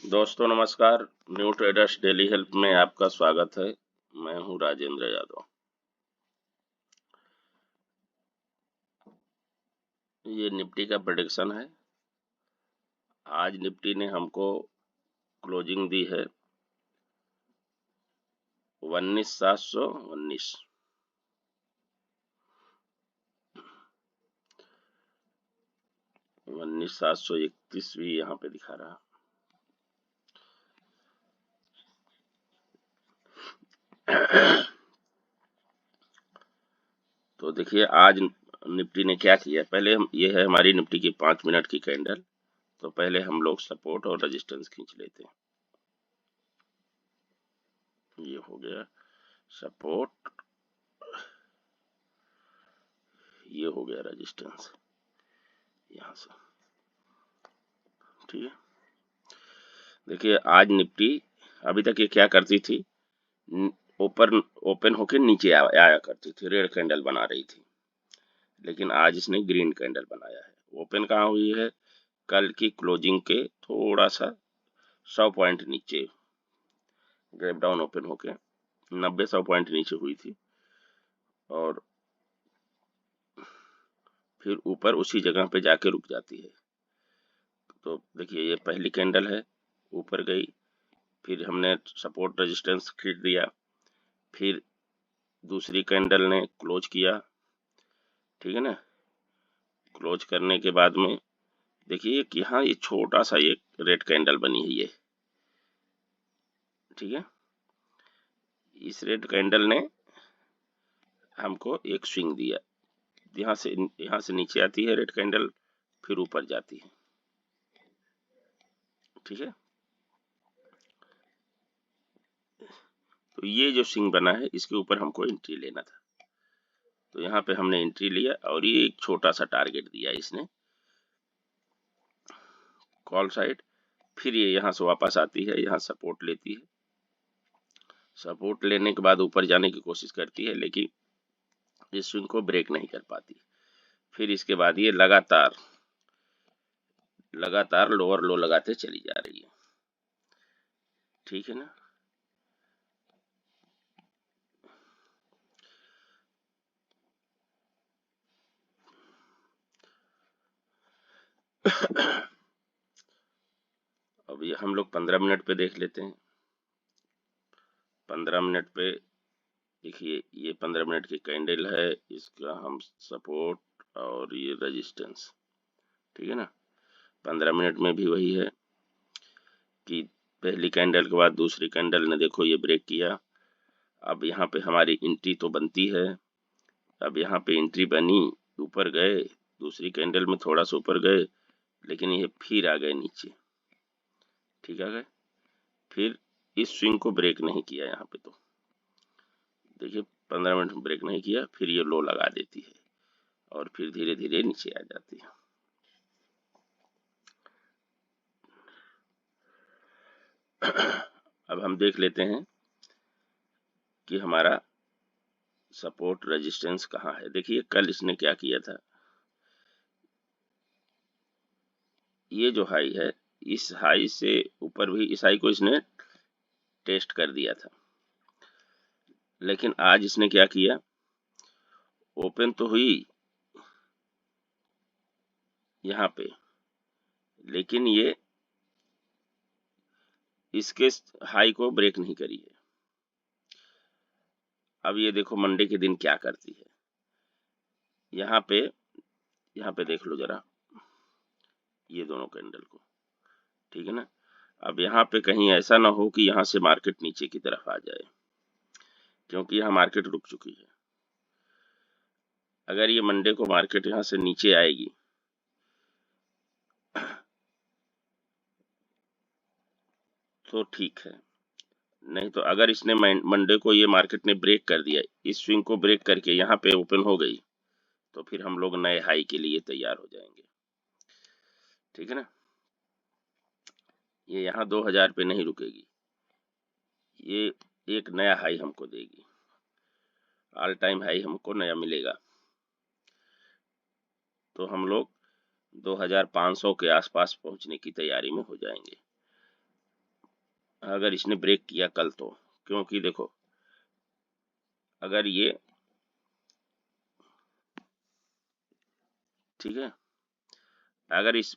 दोस्तों नमस्कार। New traders daily help में आपका स्वागत है। मैं हूं राजेंद्र यादव। ये निफ्टी का प्रेडिक्शन है। आज निफ्टी ने हमको क्लोजिंग दी है 19,719। 19,731 भी यहाँ पे दिखा रहा। तो देखिए आज निफ्टी ने क्या किया। पहले ये है हमारी निफ्टी की 5 मिनट की कैंडल। तो पहले हम लोग सपोर्ट और रेजिस्टेंस खींच लेते हैं। ये हो गया सपोर्ट, ये हो गया रेजिस्टेंस यहाँ से। ठीक है। देखिए आज निफ्टी अभी तक ये क्या करती थी, ओपन ओपन होके नीचे आया करती थी, रेड कैंडल बना रही थी। लेकिन आज इसने ग्रीन कैंडल बनाया है। ओपन कहाँ हुई है? कल की क्लोजिंग के थोड़ा सा 100 पॉइंट नीचे गैप डाउन ओपन होके 90-100 पॉइंट नीचे हुई थी और फिर ऊपर उसी जगह पे जाके रुक जाती है। तो देखिए ये पहली कैंडल है, ऊपर गई, फिर हमने सपोर्ट रेजिस्टेंस खींच दिया, फिर दूसरी कैंडल ने क्लोज किया। ठीक है ना। क्लोज करने के बाद में देखिए कि यहाँ ये छोटा सा एक रेड कैंडल बनी है ये। ठीक है। इस रेड कैंडल ने हमको एक स्विंग दिया। यहाँ से नीचे आती है रेड कैंडल, फिर ऊपर जाती है। ठीक है। तो ये जो स्विंग बना है इसके ऊपर हमको एंट्री लेना था। तो यहाँ पे हमने एंट्री लिया और ये एक छोटा सा टारगेट दिया इसने कॉल साइड। फिर ये यहाँ से वापस आती है, यहाँ सपोर्ट लेती है। सपोर्ट लेने के बाद ऊपर जाने की कोशिश करती है, लेकिन इस स्विंग को ब्रेक नहीं कर पाती। फिर इसके बाद ये लगातार लोअर लो लगाते चली जा रही है। ठीक है ना। अब ये हम लोग 15 मिनट पे देख लेते हैं। 15 मिनट पे देखिए ये 15 मिनट की कैंडल है, इसका हम सपोर्ट और ये रेजिस्टेंस। ठीक है ना। 15 मिनट में भी वही है कि पहली कैंडल के बाद दूसरी कैंडल ने देखो ये ब्रेक किया। अब यहाँ पे हमारी एंट्री तो बनती है। अब यहाँ पे एंट्री बनी, ऊपर गए, दूसरी कैंडल में थोड़ा सा ऊपर गए, लेकिन ये फिर आ गए नीचे। ठीक आ गए। फिर इस स्विंग को ब्रेक नहीं किया यहाँ पे। तो देखिए 15 मिनट में ब्रेक नहीं किया, फिर ये लो लगा देती है और फिर धीरे धीरे नीचे आ जाती है। अब हम देख लेते हैं कि हमारा सपोर्ट रेजिस्टेंस कहाँ है। देखिए कल इसने क्या किया था, ये जो हाई है, इस हाई से ऊपर भी इस हाई को इसने टेस्ट कर दिया था। लेकिन आज इसने क्या किया, ओपन तो हुई यहाँ पे, लेकिन ये इसके हाई को ब्रेक नहीं करी है। अब ये देखो मंडे के दिन क्या करती है। यहाँ पे देख लो जरा ये दोनों कैंडल को। ठीक है ना। अब यहाँ पे कहीं ऐसा ना हो कि यहाँ से मार्केट नीचे की तरफ आ जाए, क्योंकि यहाँ मार्केट रुक चुकी है। अगर ये मंडे को मार्केट यहाँ से नीचे आएगी तो ठीक है, नहीं तो अगर इसने मंडे को ये मार्केट ने ब्रेक कर दिया, इस स्विंग को ब्रेक करके यहाँ पे ओपन हो गई, तो फिर हम लोग नए हाई के लिए तैयार हो जाएंगे। ठीक है ना। ये यहाँ 2000 पे नहीं रुकेगी, ये एक नया हाई हमको देगी, ऑल टाइम हाई हमको नया मिलेगा। तो हम लोग 2500 के आसपास पहुंचने की तैयारी में हो जाएंगे। अगर इसने ब्रेक किया कल तो, क्योंकि देखो अगर ये ठीक है, अगर इस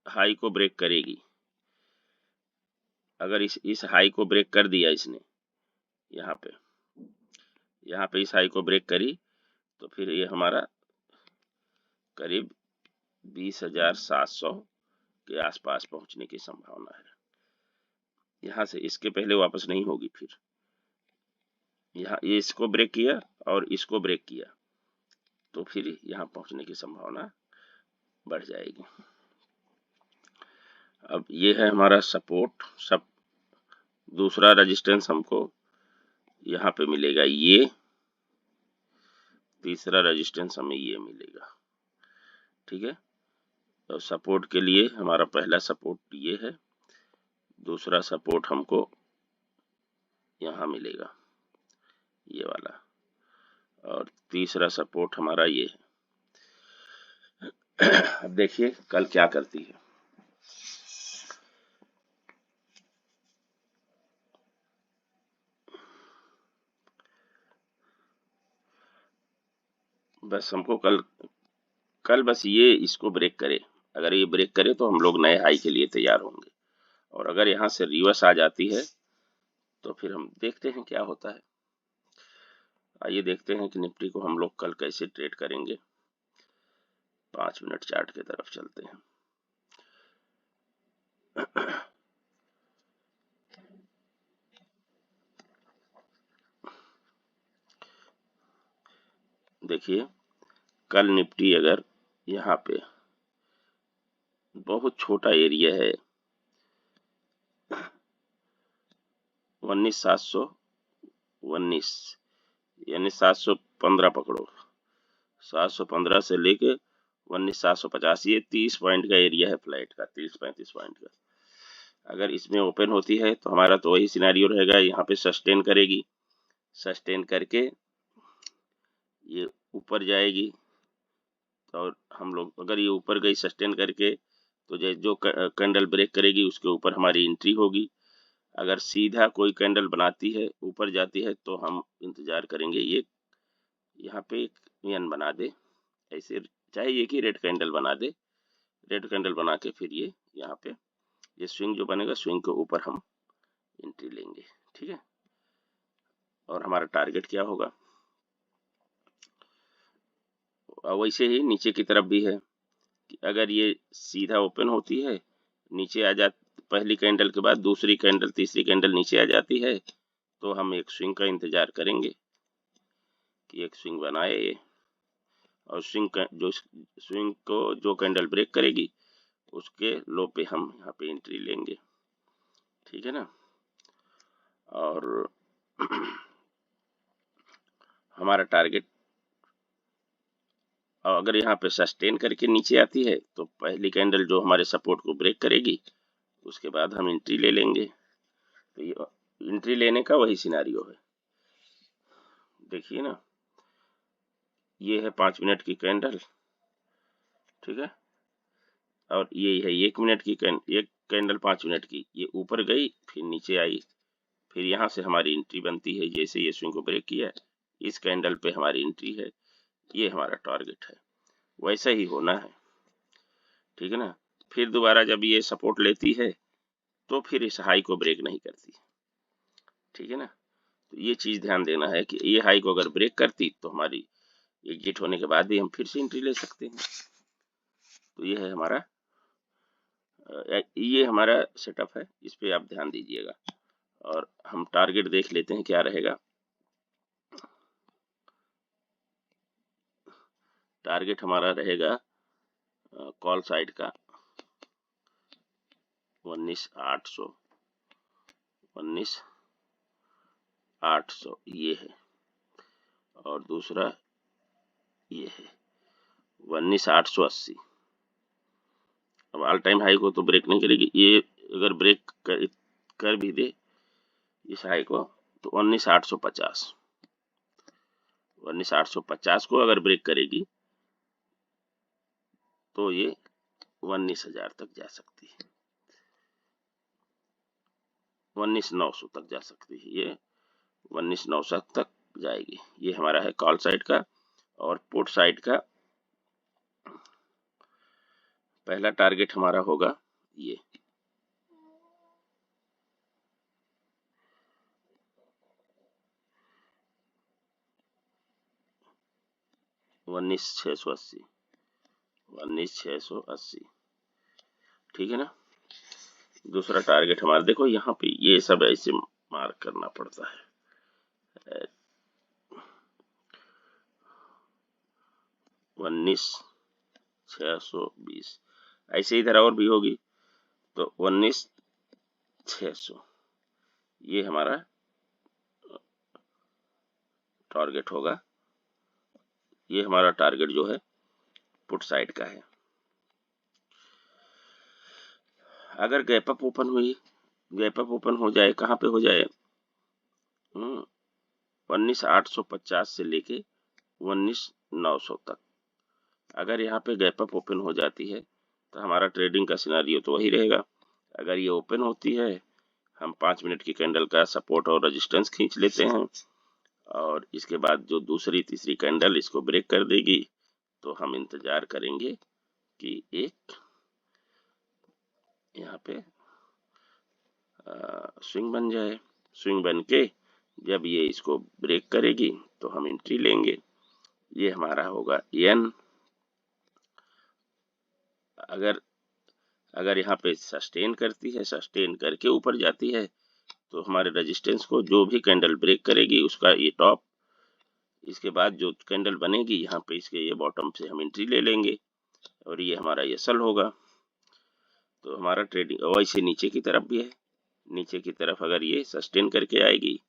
हाई को ब्रेक करेगी, अगर इस हाई को ब्रेक कर दिया इसने, यहाँ पे इस हाई को ब्रेक करी, तो फिर ये हमारा करीब 20,700 के आसपास पहुंचने की संभावना है। यहाँ से इसके पहले वापस नहीं होगी। फिर यहाँ ये इसको ब्रेक किया और इसको ब्रेक किया, तो फिर यहाँ पहुंचने की संभावना बढ़ जाएगी। अब ये है हमारा सपोर्ट। सब दूसरा रेजिस्टेंस हमको यहाँ पे मिलेगा ये, तीसरा रेजिस्टेंस हमें ये मिलेगा। ठीक है, तो सपोर्ट के लिए हमारा पहला सपोर्ट ये है, दूसरा सपोर्ट हमको यहाँ मिलेगा ये वाला, और तीसरा सपोर्ट हमारा ये है। अब देखिए कल क्या करती है। बस हमको कल बस ये इसको ब्रेक करे। अगर ये ब्रेक करे तो हम लोग नए हाई के लिए तैयार होंगे, और अगर यहाँ से रिवर्स आ जाती है तो फिर हम देखते हैं क्या होता है। आइए देखते हैं कि निफ्टी को हम लोग कल कैसे ट्रेड करेंगे। 5 मिनट चार्ट की तरफ चलते हैं। देखिए कल निफ्टी अगर यहाँ पे बहुत छोटा एरिया है 19,719, यानी 715 पकड़ो, 715 से लेके 19,750, ये 30 पॉइंट का एरिया है फ्लैट का, 30-35 पॉइंट का। अगर इसमें ओपन होती है तो हमारा तो वही सिनेरियो रहेगा, यहाँ पे सस्टेन करेगी, सस्टेन करके ये ऊपर जाएगी, और हम लोग अगर ये ऊपर गई सस्टेन करके तो जो कैंडल ब्रेक करेगी उसके ऊपर हमारी एंट्री होगी। अगर सीधा कोई कैंडल बनाती है ऊपर जाती है तो हम इंतजार करेंगे ये यहाँ पे एक एन बना दे, ऐसे चाहे एक ही रेड कैंडल बना दे, रेड कैंडल बना के फिर ये यहाँ पे ये स्विंग जो बनेगा, स्विंग के ऊपर हम एंट्री लेंगे। ठीक है, और हमारा टारगेट क्या होगा, वैसे ही नीचे की तरफ भी है कि अगर ये सीधा ओपन होती है, नीचे आ जा, पहली कैंडल के बाद दूसरी कैंडल तीसरी कैंडल नीचे आ जाती है, तो हम एक स्विंग का इंतजार करेंगे कि एक स्विंग बनाए ये, और स्विंग को जो कैंडल ब्रेक करेगी उसके लो पे हम यहाँ पे एंट्री लेंगे। ठीक है ना, और हमारा टारगेट अगर यहाँ पे सस्टेन करके नीचे आती है तो पहली कैंडल जो हमारे सपोर्ट को ब्रेक करेगी उसके बाद हम एंट्री ले लेंगे। तो ये एंट्री लेने का वही सिनेरियो है। देखिए ना, ये है 5 मिनट की कैंडल, ठीक है, और ये है 1 मिनट की एक कैंडल 5 मिनट की, ये ऊपर गई फिर नीचे आई, फिर यहाँ से हमारी एंट्री बनती है। जैसे ये स्विंग को ब्रेक किया, इस कैंडल पे हमारी एंट्री है, ये हमारा टारगेट है, वैसा ही होना है। ठीक है ना, फिर दोबारा जब ये सपोर्ट लेती है तो फिर इस हाई को ब्रेक नहीं करती। ठीक है ना, तो ये चीज ध्यान देना है कि ये हाई को अगर ब्रेक करती तो हमारी एग्जिट होने के बाद भी हम फिर से एंट्री ले सकते हैं। तो ये है हमारा ये हमारा सेटअप है, इस पे आप ध्यान दीजिएगा। और हम टारगेट देख लेते हैं क्या रहेगा। टारगेट हमारा रहेगा कॉल साइड का 19,800, 19,800 ये है, और दूसरा ये है 19,880। अब ऑल टाइम हाई को तो ब्रेक नहीं करेगी, ये अगर ब्रेक कर भी दे इस हाई को तो 19,850, 19,850 को अगर ब्रेक करेगी तो ये 19,000 तक जा सकती है। 19,900 तक जा सकती है, ये 19,900 तक जाएगी। ये हमारा है कॉल साइड का। और पुट साइड का पहला टारगेट हमारा होगा ये 19,680, 19,680, ठीक है ना। दूसरा टारगेट हमारा देखो यहाँ पे ये सब ऐसे मार्क करना पड़ता है, 19,620, ऐसे इधर और भी होगी तो 19,600 ये हमारा टारगेट होगा। ये हमारा टारगेट जो है पुट साइड का है। अगर गैप अप ओपन हुई, गैप अप ओपन हो जाए, कहाँ पे हो जाए 19,850 से लेके 19,900 तक, अगर यहाँ पे गैप अप ओपन हो जाती है तो हमारा ट्रेडिंग का सिनारियो तो वही रहेगा। अगर ये ओपन होती है, हम 5 मिनट की कैंडल का सपोर्ट और रेजिस्टेंस खींच लेते हैं, और इसके बाद जो दूसरी तीसरी कैंडल इसको ब्रेक कर देगी तो हम इंतजार करेंगे कि एक यहाँ पे स्विंग बन जाए। स्विंग बन के जब ये इसको ब्रेक करेगी तो हम एंट्री लेंगे। ये हमारा होगा एन। अगर यहाँ पे सस्टेन करती है, सस्टेन करके ऊपर जाती है, तो हमारे रेजिस्टेंस को जो भी कैंडल ब्रेक करेगी उसका ये टॉप, इसके बाद जो कैंडल बनेगी यहाँ पे इसके ये बॉटम से हम एंट्री ले लेंगे, और ये हमारा ये सल होगा। तो हमारा ट्रेडिंग वैसे नीचे की तरफ भी है, नीचे की तरफ अगर ये सस्टेन करके आएगी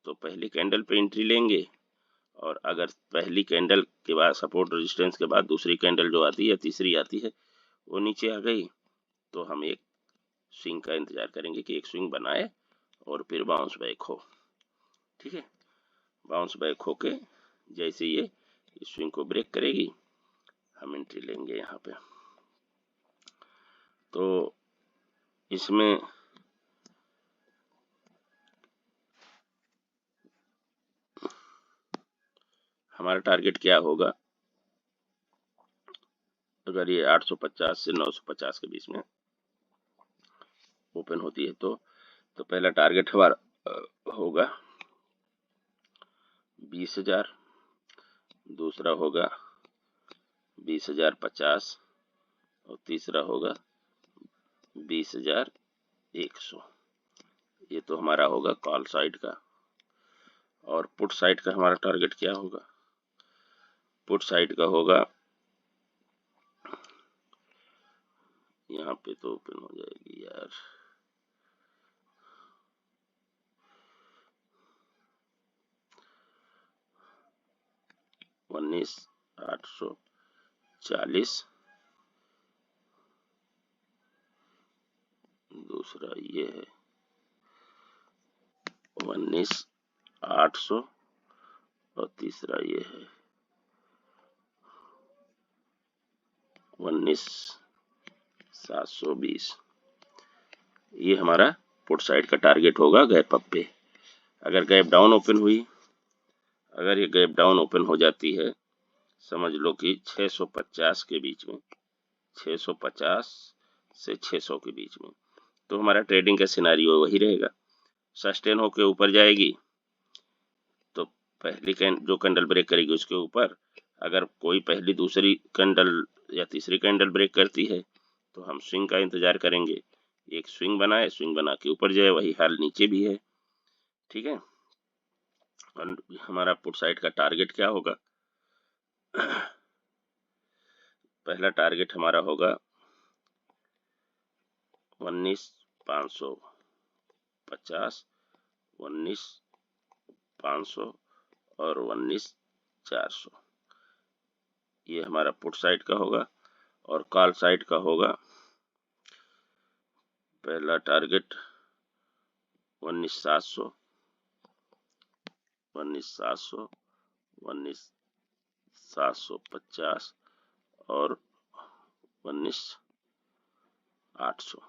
तो पहली कैंडल पे एंट्री लेंगे, और अगर पहली कैंडल के बाद सपोर्ट रेजिस्टेंस के बाद दूसरी कैंडल जो आती है, तीसरी आती है, वो नीचे आ गई तो हम एक स्विंग का इंतजार करेंगे कि एक स्विंग बनाए और फिर बाउंस बैक हो। ठीक है, बाउंस बैक होके जैसे ये स्विंग को ब्रेक करेगी हम एंट्री लेंगे यहाँ पे। तो इसमें हमारा टारगेट क्या होगा, अगर ये 850 से 950 के बीच में ओपन होती है तो पहला टारगेट हमारा होगा 20,000, दूसरा होगा 20,050 और तीसरा होगा 20,100। ये तो हमारा होगा कॉल साइड का। और पुट साइड का हमारा टारगेट क्या होगा, पुट साइड का होगा, यहाँ पे तो ओपन हो जाएगी यार, उन्नीस 840, दूसरा ये है 19,800 और तीसरा ये है 19,720। ये हमारा पुट साइड का टारगेट होगा गैप अप पे। अगर गैप डाउन ओपन हुई, अगर ये गैप डाउन ओपन हो जाती है, समझ लो कि 650 के बीच में, 650 से 600 के बीच में, तो हमारा ट्रेडिंग का सिनारियो वही रहेगा। सस्टेन होके ऊपर जाएगी तो पहली जो कैंडल ब्रेक करेगी उसके ऊपर, अगर कोई पहली दूसरी कैंडल या तीसरी कैंडल ब्रेक करती है तो हम स्विंग का इंतजार करेंगे, एक स्विंग बनाए, स्विंग बना के ऊपर जाए, वही हाल नीचे भी है। ठीक है, और हमारा पुट साइड का टारगेट क्या होगा, पहला टारगेट हमारा होगा 19,550, 19,500 और 19,400। ये हमारा पुट साइड का होगा। और कॉल साइड का होगा, पहला टारगेट 19,700, 19,700, 19,750 और 19,800।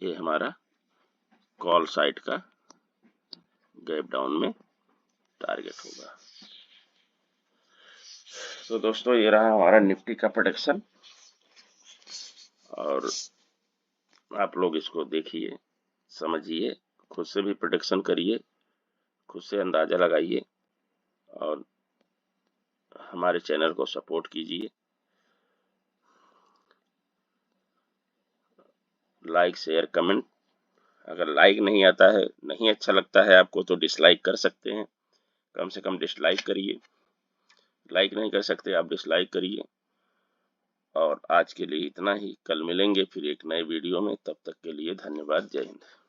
ये हमारा कॉल साइट का गैप डाउन में टारगेट होगा। तो दोस्तों ये रहा हमारा निफ्टी का प्रेडिक्शन, और आप लोग इसको देखिए, समझिए, खुद से भी प्रेडिक्शन करिए, खुद से अंदाजा लगाइए, और हमारे चैनल को सपोर्ट कीजिए। Like, share, comment. अगर लाइक नहीं आता है, नहीं अच्छा लगता है आपको, तो डिसलाइक कर सकते हैं। कम से कम डिसलाइक करिए। लाइक नहीं कर सकते आप, डिसलाइक करिए। और आज के लिए इतना ही, कल मिलेंगे फिर एक नए वीडियो में। तब तक के लिए धन्यवाद। जय हिंद।